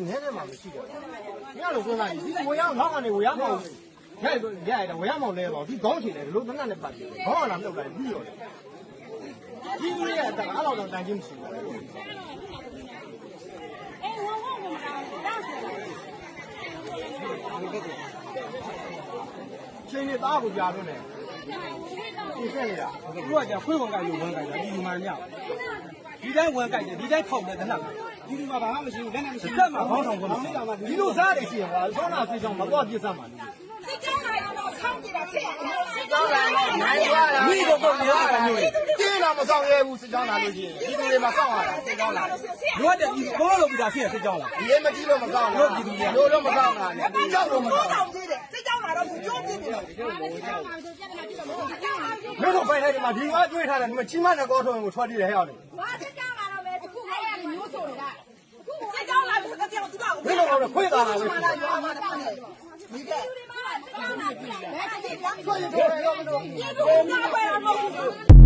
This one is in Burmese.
နည်းနည်းမှမရှိတော့။ညလို့ဆိုတာဒီဝေရောက်နောက်ကနေဝေရောက်မောင်ရိုက်ရတယ်ဝေရောက်မောင်လဲတော့ဒီခေါင်းချင်တယ်ဒီလိုတနတ်နဲ့ပတ်တယ်။ခေါင်းကလာမြုပ်လိုက်ပြီးတော့ဒီလိုရဲ့တအားတော့တန်ချင်းမရှိဘူး။ချင်းနေသားကိုကြားလို့နဲ့ဒီဆက်ရသူကကြာခွေးဝင်ကြလို့ဝင်ကြတယ်ဒီဒီမှာညဒီတိုင်းဝင်ကြတယ်ဒီတိုင်းထောက်တယ်တနတ်ဒီဒီမှာဘာမှမရှိဘူးလက်နဲ့မရှိဘူးဆက်မှာခေါင်းဆောင်ကတော့ဒီလိုစားတယ်ရှိရင်ဟာဆောနာဆေးချောင်းမတော့ပြစ်စမ်းပါဘူးဆေးချောင်းလာတော့ဆောင်းကြည့်တာချက်ဆေးချောင်းလာတော့နိုင်ရတာမိတော့ရတာမျိုးတင်းလာမဆောင်ရဲဘူးဆေးချောင်းလာလို့ရှိရင်ဒီလူတွေမှာစောင့်ရတာဆေးချောင်းလာလို့တဲ့ဒီဘောလုံးပြီးတာရှိရဆေးချောင်းလာဒီမကြည့်လို့မဆောင်ဘူးဒီလူတွေလို့တော့မဆောင်တာနဲ့ဒီကြောက်လို့မဆောင်ဘူးဆေးချောင်းလာတော့ကြိုးပြင်းနေတယ်မင်းတို့ပိုင်လိုက်ဒီမှာဒီကတွေးထားတယ်ဒီမှာချီမနဲ့ကောထုံးကိုထွက်တည်တယ်ဟဲ့အောင်လေငါစစ်ကြောင်းလာတော့ပဲတခုခိုင်းရတယ်မျိုးဆိုတော့အခုစစ်ကြောင်းလာလို့တော့ပြောသူကဘယ်လိုလဲခွေးသားလာလို့ဒီကဒီမှာစစ်ကြောင်းလာပြီဘယ်စစ်ကြောင်းခွေးတော့မလို့ဒီကဘာပဲမဟုတ်ဘူး